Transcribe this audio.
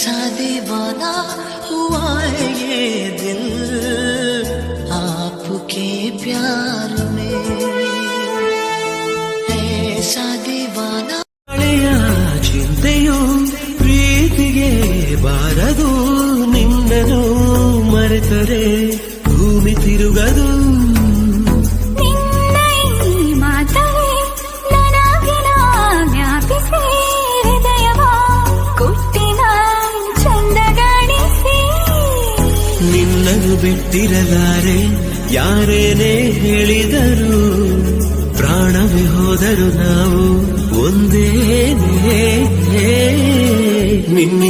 ऐसा दीवाना हुआ है ये दिल आपके प्यार में ऐसा दीवाना ಹಳೆಯ ಚಿಂತೆಯು ಪ್ರೀತಿಗೆ ಬಾರದು ನಿನ್ನನು ಮರೆತರೆ ಭೂಮಿ ತಿರುಗದು ನಿನ್ನನ್ನು ಬಿಟ್ಟಿರಲಾರೆ ಯಾರೇನೇ ಹೇಳಿದರು ಪ್ರಾಣವೇ ಹೋದರು ನಾವು ಒಂದೇ ನಿನ್ನ